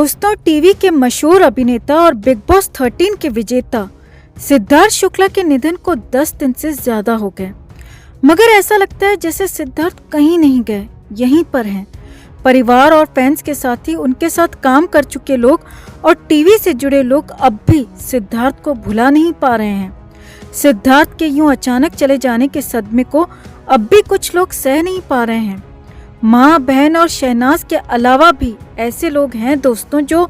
दोस्तों, टीवी के मशहूर अभिनेता और बिग बॉस 13 के विजेता सिद्धार्थ शुक्ला के निधन को 10 दिन से ज्यादा हो गए। मगर ऐसा लगता है जैसे सिद्धार्थ कहीं नहीं गए, यहीं पर हैं। परिवार और फैंस के साथ ही उनके साथ काम कर चुके लोग और टीवी से जुड़े लोग अब भी सिद्धार्थ को भुला नहीं पा रहे हैं। सिद्धार्थ के यूं अचानक चले जाने के सदमे को अब भी कुछ लोग सह नहीं पा रहे हैं। माँ, बहन और शहनाज के अलावा भी ऐसे लोग हैं दोस्तों जो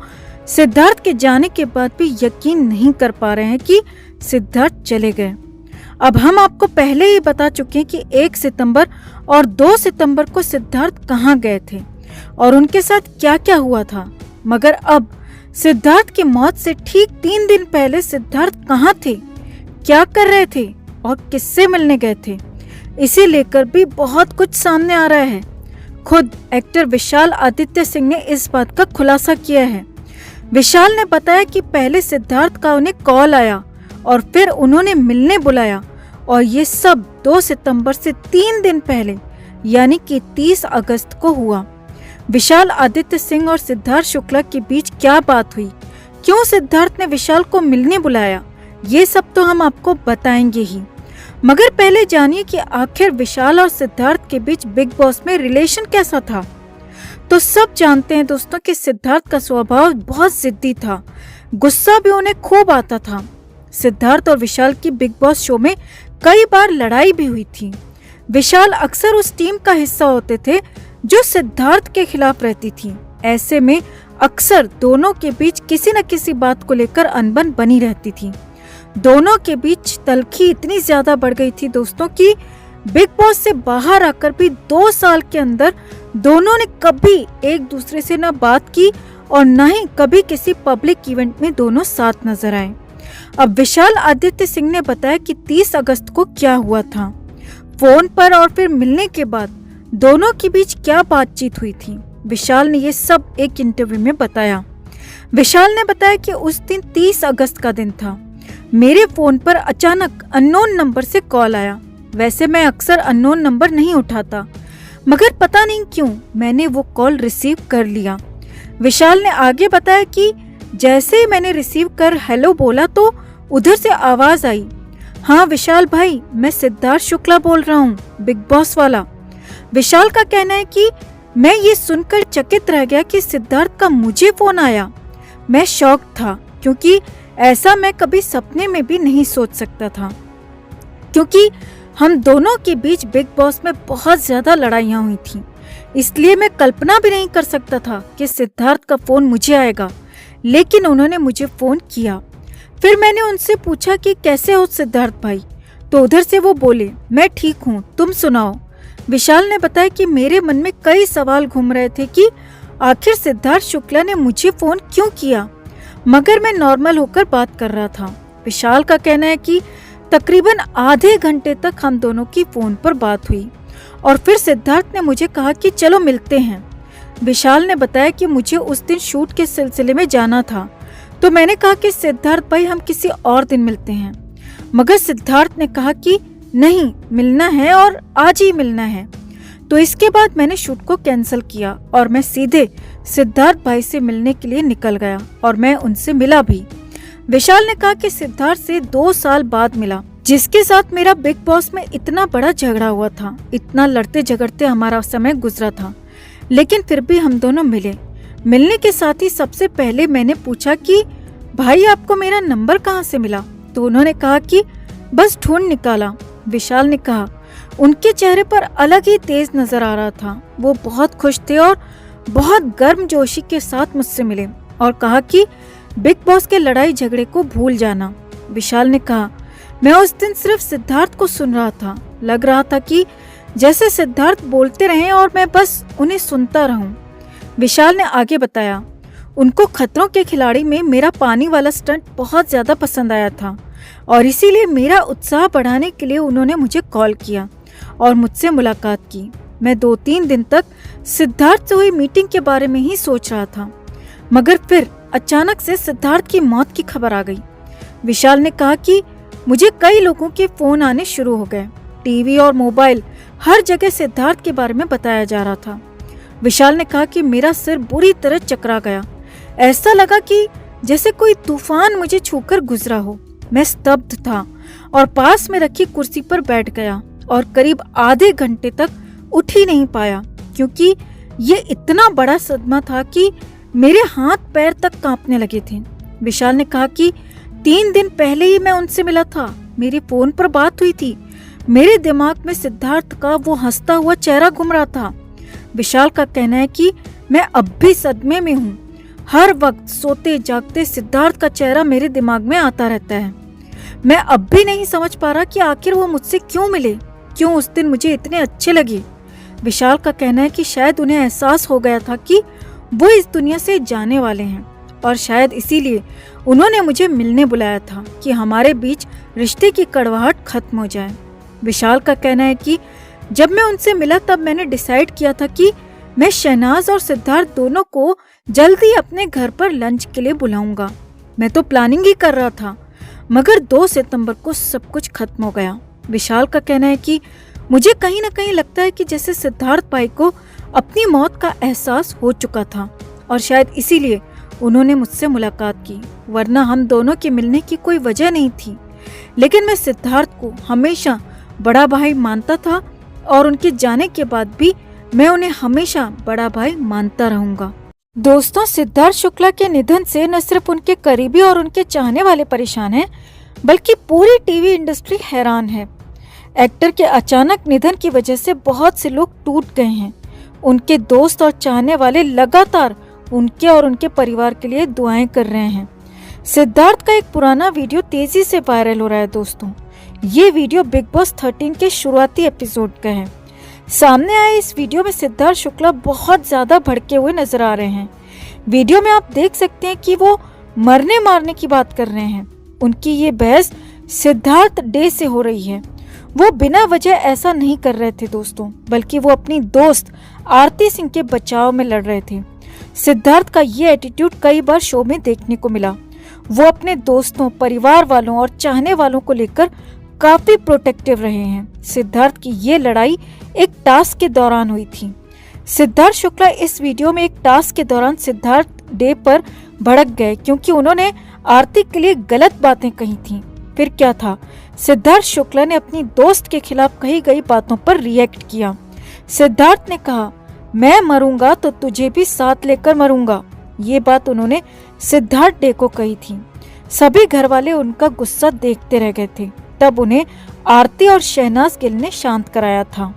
सिद्धार्थ के जाने के बाद भी यकीन नहीं कर पा रहे हैं कि सिद्धार्थ चले गए। अब हम आपको पहले ही बता चुके हैं कि 1 सितंबर और 2 सितंबर को सिद्धार्थ कहाँ गए थे और उनके साथ क्या क्या हुआ था। मगर अब सिद्धार्थ की मौत से ठीक 3 दिन पहले सिद्धार्थ कहाँ थे, क्या कर रहे थे और किससे मिलने गए थे, इसे लेकर भी बहुत कुछ सामने आ रहा है। खुद एक्टर विशाल आदित्य सिंह ने इस बात का खुलासा किया है। विशाल ने बताया कि पहले सिद्धार्थ का उन्हें कॉल आया और फिर उन्होंने मिलने बुलाया और ये सब 2 सितंबर से 3 दिन पहले यानी कि 30 अगस्त को हुआ। विशाल आदित्य सिंह और सिद्धार्थ शुक्ला के बीच क्या बात हुई, क्यों सिद्धार्थ ने विशाल को मिलने बुलाया, ये सब तो हम आपको बताएंगे ही। मगर पहले जानिए कि आखिर विशाल और सिद्धार्थ के बीच बिग बॉस में रिलेशन कैसा था। तो सब जानते हैं दोस्तों कि सिद्धार्थ का स्वभाव बहुत जिद्दी था, गुस्सा भी उन्हें खूब आता था। सिद्धार्थ और विशाल की बिग बॉस शो में कई बार लड़ाई भी हुई थी। विशाल अक्सर उस टीम का हिस्सा होते थे जो सिद्धार्थ के खिलाफ रहती थी। ऐसे में अक्सर दोनों के बीच किसी न किसी बात को लेकर अनबन बनी रहती थी। दोनों के बीच तल्खी इतनी ज्यादा बढ़ गई थी दोस्तों कि बिग बॉस से बाहर आकर भी 2 साल के अंदर दोनों ने कभी एक दूसरे से न बात की और न ही कभी किसी पब्लिक इवेंट में दोनों साथ नजर आए। अब विशाल आदित्य सिंह ने बताया कि 30 अगस्त को क्या हुआ था। फोन पर और फिर मिलने के बाद दोनों के बीच क्या बातचीत हुई थी, विशाल ने ये सब एक इंटरव्यू में बताया। विशाल ने बताया कि उस दिन 30 अगस्त का दिन था। मेरे फोन पर अचानक अननोन नंबर से कॉल आया। वैसे मैं अक्सर अननोन नंबर नहीं उठाता, मगर पता नहीं क्यों मैंने वो कॉल रिसीव कर लिया। विशाल ने आगे बताया कि जैसे ही मैंने रिसीव कर हेलो बोला तो उधर से आवाज आई, हाँ विशाल भाई, मैं सिद्धार्थ शुक्ला बोल रहा हूँ, बिग बॉस वाला। विशाल का कहना है कि मैं ये सुनकर चकित रह गया कि सिद्धार्थ का मुझे फोन आया। मैं शॉक था क्योंकि ऐसा मैं कभी सपने में भी नहीं सोच सकता था, क्योंकि हम दोनों के बीच बिग बॉस में बहुत ज्यादा लड़ाइयाँ हुई थी। इसलिए मैं कल्पना भी नहीं कर सकता था कि सिद्धार्थ का फोन मुझे आएगा, लेकिन उन्होंने मुझे फोन किया। फिर मैंने उनसे पूछा कि कैसे हो सिद्धार्थ भाई, तो उधर से वो बोले मैं ठीक हूँ, तुम सुनाओ। विशाल ने बताया कि मेरे मन में कई सवाल घूम रहे थे कि आखिर सिद्धार्थ शुक्ला ने मुझे फोन क्यों किया, मगर मैं नॉर्मल होकर बात कर रहा था। विशाल का कहना है कि तकरीबन आधे घंटे तक हम दोनों की फोन पर बात हुई और फिर सिद्धार्थ ने मुझे कहा कि चलो मिलते हैं। विशाल ने बताया कि मुझे उस दिन शूट के सिलसिले में जाना था, तो मैंने कहा कि सिद्धार्थ भाई हम किसी और दिन मिलते हैं, मगर सिद्धार्थ ने कहा कि नहीं, मिलना है और आज ही मिलना है। तो इसके बाद मैंने शूट को कैंसिल किया और मैं सीधे सिद्धार्थ भाई से मिलने के लिए निकल गया और मैं उनसे मिला भी। विशाल ने कहा कि सिद्धार्थ से 2 साल बाद मिला, जिसके साथ मेरा बिग बॉस में इतना बड़ा झगड़ा हुआ था, इतना लड़ते झगड़ते हमारा समय गुजरा था, लेकिन फिर भी हम दोनों मिले। मिलने के साथ ही सबसे पहले मैंने पूछा कि भाई आपको मेरा नंबर कहाँ से मिला, तो उन्होंने कहा कि बस ढूंढ निकाला। विशाल ने कहा उनके चेहरे पर अलग ही तेज नजर आ रहा था। वो बहुत खुश थे और बहुत गर्मजोशी के साथ मुझसे मिले और कहा कि बिग बॉस के लड़ाई झगड़े को भूल जाना। विशाल ने कहा मैं उस दिन सिर्फ सिद्धार्थ को सुन रहा था, लग रहा था कि जैसे सिद्धार्थ बोलते रहे और मैं बस उन्हें सुनता रहूं। विशाल ने आगे बताया उनको खतरों के खिलाड़ी में मेरा पानी वाला स्टंट बहुत ज्यादा पसंद आया था और इसीलिए मेरा उत्साह बढ़ाने के लिए उन्होंने मुझे कॉल किया और मुझसे मुलाकात की। मैं 2-3 दिन तक सिद्धार्थ से हुई मीटिंग के बारे में ही सोच रहा था, मगर फिर अचानक से सिद्धार्थ की मौत की खबर आ गई। विशाल ने कहा कि मुझे कई लोगों के फोन आने शुरू हो गए, टीवी और मोबाइल हर जगह सिद्धार्थ के बारे में बताया जा रहा था। विशाल ने कहा कि मेरा सिर बुरी तरह चकरा गया। ऐसा लगा कि जैसे कोई तूफान मुझे छूकर गुजरा हो। मैं स्तब्ध था और पास में रखी कुर्सी पर बैठ गया और करीब आधे घंटे तक उठ ही नहीं पाया, क्योंकि ये इतना बड़ा सदमा था कि मेरे हाथ पैर तक कांपने लगे थे। विशाल ने कहा कि 3 दिन पहले ही मैं उनसे मिला था, मेरे फोन पर बात हुई थी। मेरे दिमाग में सिद्धार्थ का वो हंसता हुआ चेहरा घूम रहा था। विशाल का कहना है कि मैं अब भी सदमे में हूँ। हर वक्त सोते जागते सिद्धार्थ का चेहरा मेरे दिमाग में आता रहता है। मैं अब भी नहीं समझ पा रहा कि आखिर वो मुझसे क्यों मिले, क्यों उस दिन मुझे इतने अच्छे लगे। विशाल का कहना है कि शायद उन्हें एहसास हो गया था कि वो इस दुनिया से जाने वाले हैं और शायद इसीलिए उन्होंने मुझे मिलने बुलाया था कि हमारे बीच रिश्ते की कड़वाहट खत्म हो जाए। विशाल का कहना है कि जब मैं उनसे मिला तब मैंने डिसाइड किया था कि मैं शहनाज और सिद्धार्थ दोनों को जल्दी अपने घर पर लंच के लिए बुलाऊंगा। मैं तो प्लानिंग ही कर रहा था, मगर 2 सितंबर को सब कुछ खत्म हो गया। विशाल का कहना है कि मुझे कहीं ना कहीं लगता है कि जैसे सिद्धार्थ भाई को अपनी मौत का एहसास हो चुका था और शायद इसीलिए उन्होंने मुझसे मुलाकात की, वरना हम दोनों के मिलने की कोई वजह नहीं थी। लेकिन मैं सिद्धार्थ को हमेशा बड़ा भाई मानता था और उनके जाने के बाद भी मैं उन्हें हमेशा बड़ा भाई मानता रहूंगा। दोस्तों, सिद्धार्थ शुक्ला के निधन से न सिर्फ उनके करीबी और उनके चाहने वाले परेशान हैं, बल्कि पूरी टीवी इंडस्ट्री हैरान है। एक्टर के अचानक निधन की वजह से बहुत से लोग टूट गए हैं। उनके दोस्त और चाहने वाले लगातार उनके और उनके परिवार के लिए दुआएं कर रहे हैं। सिद्धार्थ का एक पुराना वीडियो तेजी से वायरल हो रहा है। दोस्तों, ये वीडियो बिग बॉस 13 के शुरुआती एपिसोड का है। सामने आए इस वीडियो में सिद्धार्थ शुक्ला बहुत ज्यादा भड़के हुए नजर आ रहे हैं। वीडियो में आप देख सकते हैं कि वो मरने मारने की बात कर रहे हैं। उनकी ये बहस सिद्धार्थ डे से हो रही है। वो बिना वजह ऐसा नहीं कर रहे थे दोस्तों, बल्कि वो अपनी दोस्त आरती सिंह के बचाव में लड़ रहे थे। सिद्धार्थ का ये एटीट्यूड कई बार शो में देखने को मिला। वो अपने दोस्तों, परिवार वालों और चाहने वालों को लेकर काफी प्रोटेक्टिव रहे हैं। सिद्धार्थ की ये लड़ाई एक टास्क के दौरान हुई थी। सिद्धार्थ शुक्ला इस वीडियो में एक टास्क के दौरान सिद्धार्थ डे पर भड़क गए क्योंकि उन्होंने आरती के लिए गलत बातें कही थी। फिर क्या था, सिद्धार्थ शुक्ला ने अपनी दोस्त के खिलाफ कही गई बातों पर रिएक्ट किया। सिद्धार्थ ने कहा, मैं मरूंगा तो तुझे भी साथ लेकर मरूंगा। ये बात उन्होंने सिद्धार्थ डे को कही थी। सभी घर वाले उनका गुस्सा देखते रह गए थे। तब उन्हें आरती और शहनाज गिल ने शांत कराया था।